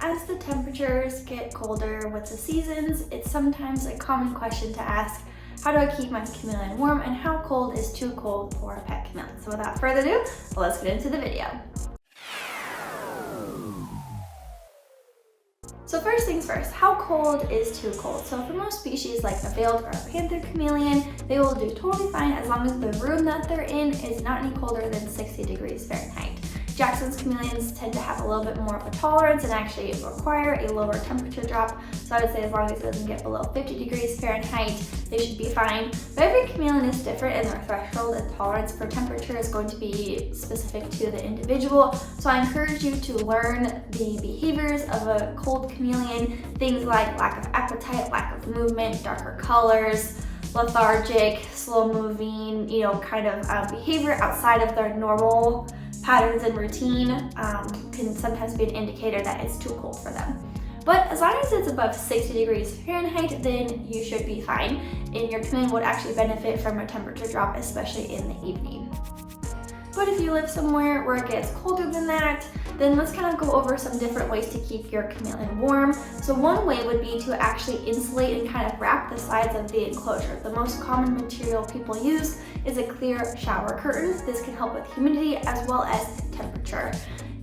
As the temperatures get colder with the seasons, it's sometimes a common question to ask, how do I keep my chameleon warm and how cold is too cold for a pet chameleon? So without further ado, let's get into the video. So first things first, how cold is too cold? So for most species like a veiled or a panther chameleon, they will do totally fine as long as the room that they're in is not any colder than 60 degrees Fahrenheit. Jackson's chameleons tend to have a little bit more of a tolerance and actually require a lower temperature drop. So I would say as long as it doesn't get below 50 degrees Fahrenheit, they should be fine. But every chameleon is different and their threshold and tolerance for temperature is going to be specific to the individual. So I encourage you to learn the behaviors of a cold chameleon, things like lack of appetite, lack of movement, darker colors, lethargic, slow moving, kind of behavior outside of their normal patterns and routine can sometimes be an indicator that it's too cold for them. But as long as it's above 60 degrees Fahrenheit, then you should be fine, and your chameleon would actually benefit from a temperature drop, especially in the evening. But if you live somewhere where it gets colder than that, then let's kind of go over some different ways to keep your chameleon warm. So one way would be to actually insulate and kind of wrap the sides of the enclosure. The most common material people use is a clear shower curtain. This can help with humidity as well as temperature.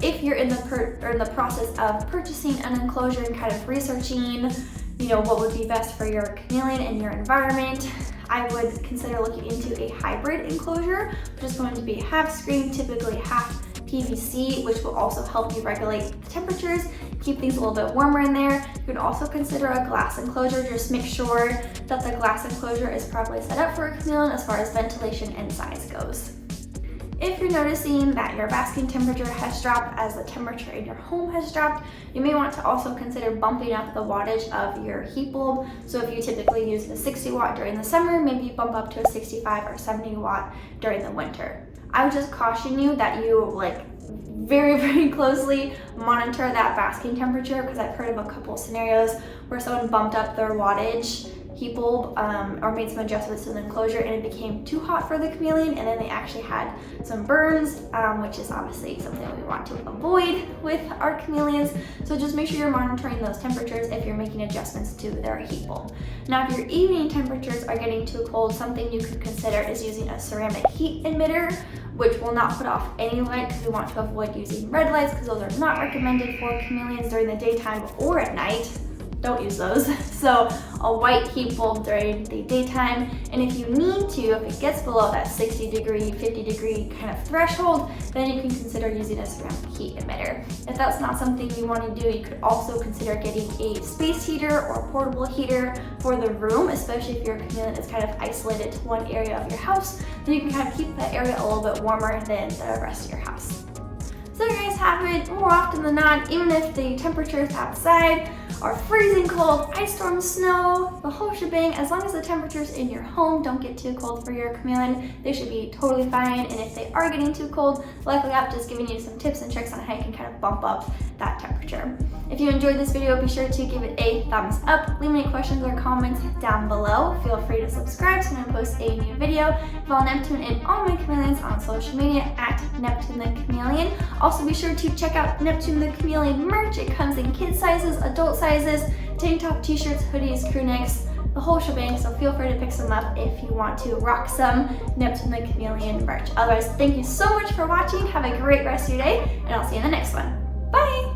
If you're in the process of purchasing an enclosure and kind of researching, what would be best for your chameleon and your environment, I would consider looking into a hybrid enclosure, which is going to be half screen, typically half PVC, which will also help you regulate the temperatures, keep things a little bit warmer in there. You could also consider a glass enclosure. Just make sure that the glass enclosure is properly set up for a chameleon as far as ventilation and size goes. If you're noticing that your basking temperature has dropped as the temperature in your home has dropped, you may want to also consider bumping up the wattage of your heat bulb. So if you typically use a 60 watt during the summer, maybe bump up to a 65 or 70 watt during the winter. I would just caution you that you very, very closely monitor that basking temperature, because I've heard of a couple scenarios where someone bumped up their wattage heat bulb or made some adjustments to the enclosure and it became too hot for the chameleon, and then they actually had some burns, which is obviously something we want to avoid with our chameleons. So just make sure you're monitoring those temperatures if you're making adjustments to their heat bulb. Now, if your evening temperatures are getting too cold, something you could consider is using a ceramic heat emitter, which will not put off any light, because we want to avoid using red lights, because those are not recommended for chameleons during the daytime or at night. Don't use those. So a white heat bulb during the daytime, and if you need to, if it gets below that 60 degree, 50 degree kind of threshold, then you can consider using a ceramic heat emitter. If that's not something you want to do, you could also consider getting a space heater or portable heater for the room, especially if your chameleon is kind of isolated to one area of your house, then you can kind of keep that area a little bit warmer than the rest of your house. So you guys have it more often than not, even if the temperatures outside are freezing cold, ice storms, snow, the whole shebang, as long as the temperatures in your home don't get too cold for your chameleon, they should be totally fine. And if they are getting too cold, luckily I've just given you some tips and tricks on how you can kind of bump up that temperature. If you enjoyed this video, be sure to give it a thumbs up. Leave any questions or comments down below. Feel free to subscribe so when I post a new video. Follow Neptune and all my chameleons on social media at Neptune the Chameleon. Also be sure to check out Neptune the Chameleon merch. It comes in kid sizes, adult sizes, tank top, t-shirts, hoodies, crew necks, the whole shebang, so feel free to pick some up if you want to rock some Neptune the Chameleon merch. Otherwise, thank you so much for watching. Have a great rest of your day, and I'll see you in the next one. Bye!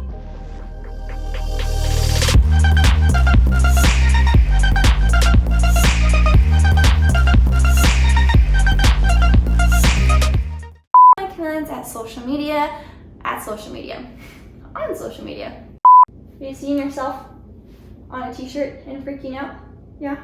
My chameleons on social media. Have you seen yourself on a t-shirt and freaking out? Yeah?